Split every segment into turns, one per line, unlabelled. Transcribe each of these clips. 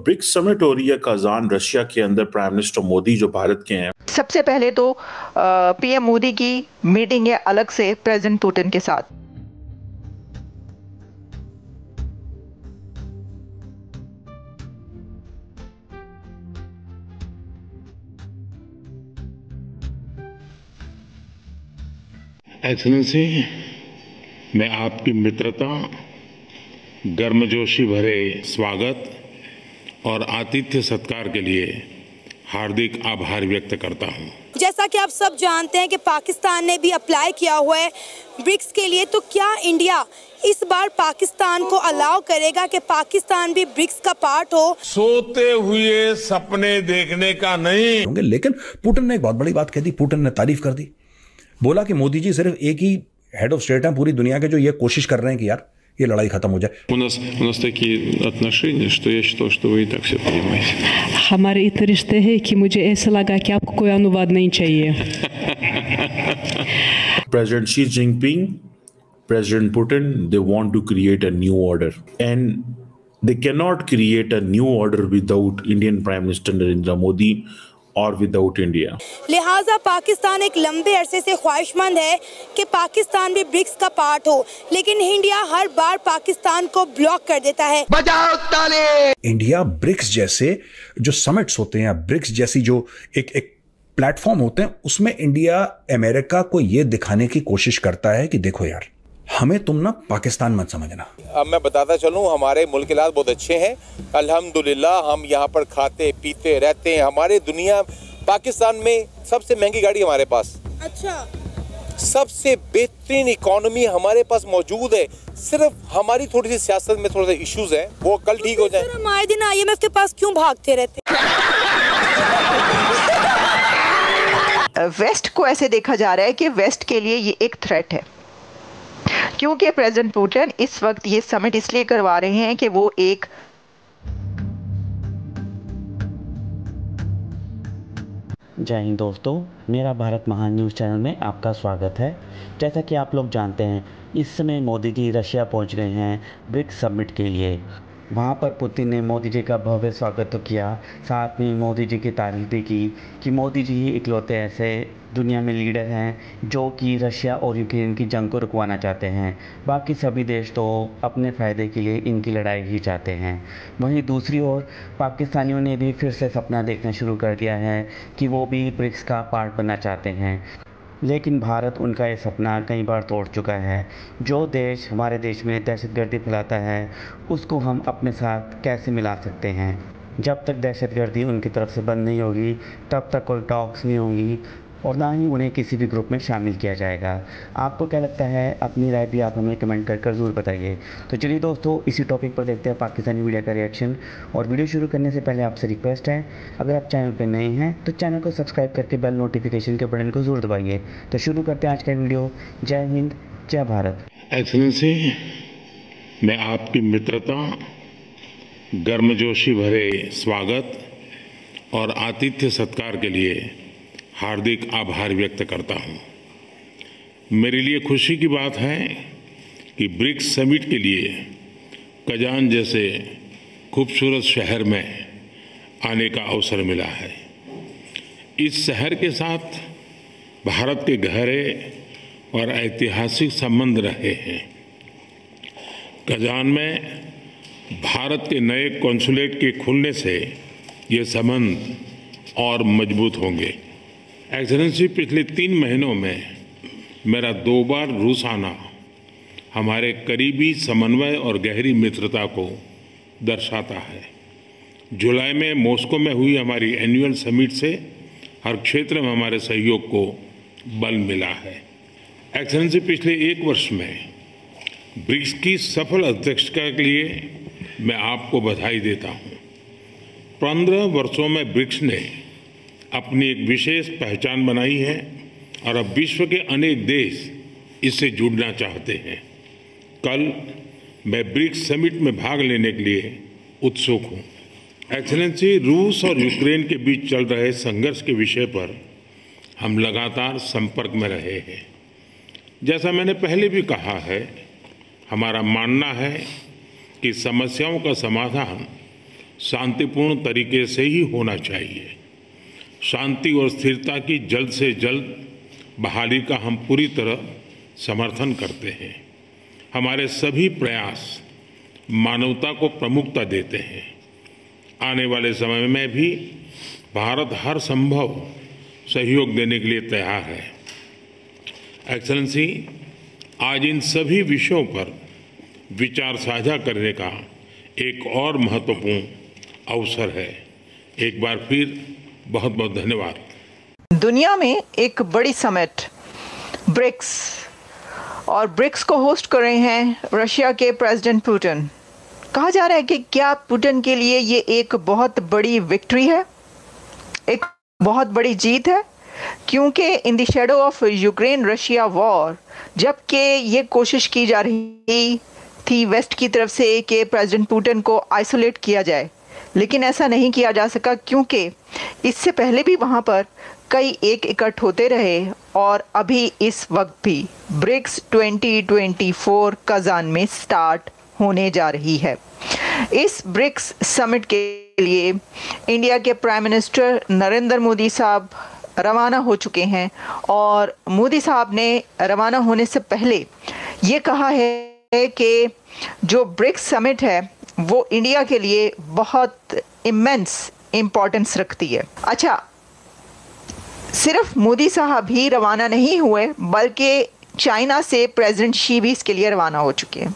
BRICS summit हो रही है कजान रशिया के अंदर। प्राइम मिनिस्टर मोदी जो भारत के हैं,
सबसे पहले तो पीएम मोदी की मीटिंग है अलग से प्रेसिडेंट पुतिन के साथ।
एक्सेलेंसी, मैं आपकी मित्रता, गर्मजोशी भरे स्वागत और आतिथ्य सत्कार के लिए हार्दिक आभार व्यक्त करता हूं।
जैसा कि आप सब जानते हैं कि पाकिस्तान ने भी अप्लाई किया हुआ है ब्रिक्स के लिए, तो क्या इंडिया इस बार पाकिस्तान को अलाउ करेगा कि पाकिस्तान भी ब्रिक्स का पार्ट हो?
सोते हुए सपने देखने का नहीं
होंगे। लेकिन पुतिन ने एक बहुत बड़ी बात कह दी, पुतिन ने तारीफ कर दी, बोला कि मोदी जी सिर्फ एक ही हेड ऑफ स्टेट हैं पूरी दुनिया के जो ये कोशिश कर रहे हैं कि यार ये लड़ाई खत्म हो जाए।
У нас такие отношения, что я считал, что вы и так все понимаете.
हमारे इतने रिश्ते हैं कि मुझे ऐसा लगा कि आपको कोई अनुवाद नहीं चाहिए।
President Xi Jinping, President Putin, they want to create a new order, and they cannot create a new order without Indian Prime Minister Narendra Modi और विदाउट इंडिया।
लिहाजा पाकिस्तान एक लंबे अरसे से ख्वाहिशमंद है कि पाकिस्तान भी ब्रिक्स का पार्ट हो, लेकिन इंडिया हर बार पाकिस्तान को ब्लॉक कर देता है।
बजाओ ताली! इंडिया ब्रिक्स जैसे जो समिट्स होते हैं, ब्रिक्स जैसी जो एक प्लेटफॉर्म होते हैं, उसमें इंडिया अमेरिका को यह दिखाने की कोशिश करता है कि देखो यार, हमें तुम ना पाकिस्तान मत समझना।
अब मैं बताता चलूं, हमारे मुल्क के हालात बहुत अच्छे हैं अल्हम्दुलिल्लाह। हम यहाँ पर खाते पीते रहते हैं। हमारे दुनिया पाकिस्तान में सबसे महंगी गाड़ी हमारे पास, अच्छा, सबसे बेहतरीन इकोनॉमी हमारे पास मौजूद है। सिर्फ हमारी थोड़ी सी सियासत में थोड़े से इश्यूज हैं, वो कल ठीक हो जाए।
हम आए दिन IMF के पास क्यों भागते रहते?
वेस्ट को ऐसे देखा जा रहा है कि वेस्ट के लिए ये एक थ्रेट है, क्योंकि प्रेसिडेंट पुतिन इस वक्त ये समिट इसलिए करवा रहे हैं कि वो एक
जय हिंद दोस्तों, मेरा भारत महान न्यूज़ चैनल में आपका स्वागत है। जैसा कि आप लोग जानते हैं, इस समय मोदी जी रशिया पहुंच गए हैं ब्रिक्स समिट के लिए। वहां पर पुतिन ने मोदी जी का भव्य स्वागत तो किया, साथ में मोदी जी की तारीफ भी की कि मोदी जी ही इकलौते ऐसे दुनिया में लीडर हैं जो कि रशिया और यूक्रेन की जंग को रुकवाना चाहते हैं। बाकी सभी देश तो अपने फ़ायदे के लिए इनकी लड़ाई ही चाहते हैं। वहीं दूसरी ओर पाकिस्तानियों ने भी फिर से सपना देखना शुरू कर दिया है कि वो भी ब्रिक्स का पार्ट बनना चाहते हैं, लेकिन भारत उनका ये सपना कई बार तोड़ चुका है। जो देश हमारे देश में दहशतगर्दी फैलाता है, उसको हम अपने साथ कैसे मिला सकते हैं? जब तक दहशतगर्दी उनकी तरफ से बंद नहीं होगी, तब तक कोई टॉक्स नहीं होंगी और ना ही उन्हें किसी भी ग्रुप में शामिल किया जाएगा। आपको क्या लगता है? अपनी राय भी आप हमें कमेंट कर ज़रूर बताइए। तो चलिए दोस्तों, इसी टॉपिक पर देखते हैं पाकिस्तानी मीडिया का रिएक्शन। और वीडियो शुरू करने से पहले आपसे रिक्वेस्ट है, अगर आप चैनल पर नए हैं तो चैनल को सब्सक्राइब करके बेल नोटिफिकेशन के बटन को ज़रूर दबाइए। तो शुरू करते हैं आज का वीडियो। जय हिंद, जय भारत।
एक्सेलेंसी, मैं आपकी मित्रता, गर्मजोशी भरे स्वागत और आतिथ्य सत्कार के लिए हार्दिक आभार व्यक्त करता हूं। मेरे लिए खुशी की बात है कि ब्रिक्स समिट के लिए कजान जैसे खूबसूरत शहर में आने का अवसर मिला है। इस शहर के साथ भारत के गहरे और ऐतिहासिक संबंध रहे हैं। कजान में भारत के नए कॉन्सुलेट के खुलने से ये संबंध और मजबूत होंगे। एक्सेलेंसी, पिछले 3 महीनों में मेरा 2 बार रूस आना हमारे करीबी समन्वय और गहरी मित्रता को दर्शाता है। जुलाई में मॉस्को में हुई हमारी एनुअल समिट से हर क्षेत्र में हमारे सहयोग को बल मिला है। एक्सेलेंसी, पिछले 1 वर्ष में ब्रिक्स की सफल अध्यक्षता के लिए मैं आपको बधाई देता हूँ। 15 वर्षों में ब्रिक्स ने अपनी एक विशेष पहचान बनाई है और अब विश्व के अनेक देश इससे जुड़ना चाहते हैं। कल मैं ब्रिक्स समिट में भाग लेने के लिए उत्सुक हूँ। एक्सेलेंसी, रूस और यूक्रेन के बीच चल रहे संघर्ष के विषय पर हम लगातार संपर्क में रहे हैं। जैसा मैंने पहले भी कहा है, हमारा मानना है कि समस्याओं का समाधान शांतिपूर्ण तरीके से ही होना चाहिए। शांति और स्थिरता की जल्द से जल्द बहाली का हम पूरी तरह समर्थन करते हैं। हमारे सभी प्रयास मानवता को प्रमुखता देते हैं। आने वाले समय में भी भारत हर संभव सहयोग देने के लिए तैयार है। एक्सेलेंसी, आज इन सभी विषयों पर विचार साझा करने का एक और महत्वपूर्ण अवसर है। एक बार फिर बहुत बहुत धन्यवाद।
दुनिया में एक बड़ी समिट ब्रिक्स, और ब्रिक्स को होस्ट कर रहे हैं रशिया के प्रेसिडेंट पुतिन। कहा जा रहा है कि क्या पुतिन के लिए ये एक बहुत बड़ी विक्ट्री है, एक बहुत बड़ी जीत है, क्योंकि in the shadow of Ukraine Russia war, जबकि ये कोशिश की जा रही थी वेस्ट की तरफ से कि प्रेसिडेंट पुतिन को आइसोलेट किया जाए, लेकिन ऐसा नहीं किया जा सका क्योंकि इससे पहले भी वहाँ पर कई एक इकट्ठ होते रहे, और अभी इस वक्त भी ब्रिक्स 2024 कजान में स्टार्ट होने जा रही है। इस ब्रिक्स समिट के लिए इंडिया के प्राइम मिनिस्टर नरेंद्र मोदी साहब रवाना हो चुके हैं, और मोदी साहब ने रवाना होने से पहले ये कहा है कि जो ब्रिक्स समिट है वो इंडिया के लिए बहुत इमेंस इम्पोर्टेंस रखती है। अच्छा, सिर्फ मोदी साहब ही रवाना नहीं हुए, बल्कि चाइना से प्रेसिडेंट शी भी इसके लिए रवाना हो चुके हैं,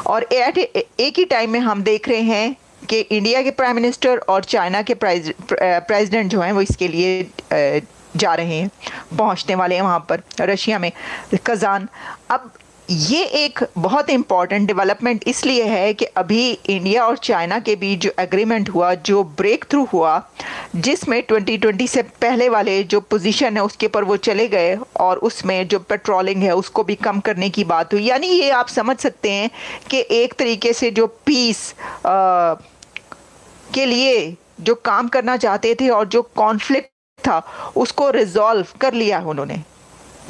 और एक ही टाइम में हम देख रहे हैं कि इंडिया के प्राइम मिनिस्टर और चाइना के प्रेसिडेंट जो हैं वो इसके लिए जा रहे हैं, पहुंचने वाले हैं वहाँ पर रशिया में कजान। अब ये एक बहुत इम्पॉर्टेंट डेवलपमेंट इसलिए है कि अभी इंडिया और चाइना के बीच जो एग्रीमेंट हुआ, जो ब्रेक थ्रू हुआ, जिसमें 2020 से पहले वाले जो पोजीशन है उसके ऊपर वो चले गए, और उसमें जो पेट्रोलिंग है उसको भी कम करने की बात हुई। यानी ये आप समझ सकते हैं कि एक तरीके से जो पीस के लिए जो काम करना चाहते थे और जो कॉन्फ्लिक्ट था उसको रिजॉल्व कर लिया उन्होंने,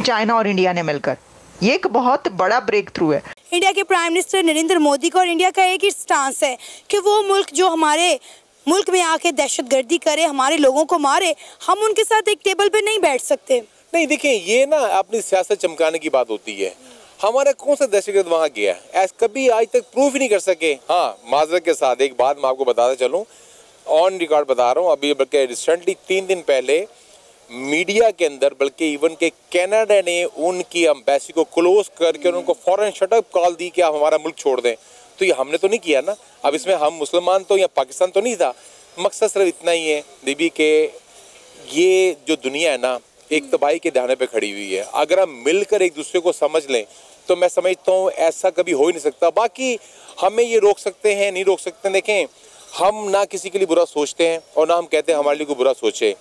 चाइना और इंडिया ने मिलकर। ये एक बहुत बड़ा ब्रेक थ्रू है।
इंडिया के प्राइम मिनिस्टर नरेंद्र मोदी का और इंडिया का एक ही स्टांस है कि वो मुल्क जो हमारे मुल्क में आके दहशतगर्दी करे, हमारे लोगों को मारे, हम उनके साथ एक टेबल पे नहीं बैठ सकते।
नहीं, देखिए, ये ना अपनी सियासत चमकाने की बात होती है। हमारा कौन सा दहशतगर्द वहाँ गया, कभी आज तक प्रूफ ही नहीं कर सके। हाँ, माजरत के साथ एक बात मैं आपको बताता चलूँ, ऑन रिकॉर्ड बता रहा हूँ, अभी बल्कि रिसेंटली 3 दिन पहले मीडिया के अंदर, बल्कि इवन के कनाडा ने उनकी एम्बेसी को क्लोज करके उनको फौरन शटअप कॉल दी कि आप हमारा मुल्क छोड़ दें। तो ये हमने तो नहीं किया ना। अब इसमें हम मुसलमान तो या पाकिस्तान तो नहीं था, मकसद सिर्फ इतना ही है दीदी के ये जो दुनिया है ना एक तबाही के दाने पे खड़ी हुई है। अगर हम मिलकर एक दूसरे को समझ लें तो मैं समझता हूँ ऐसा कभी हो ही नहीं सकता। बाकी हमें ये रोक सकते हैं, नहीं रोक सकते। देखें, हम ना किसी के लिए बुरा सोचते हैं और ना हम कहते हैं हमारे लिए कोई बुरा सोचे।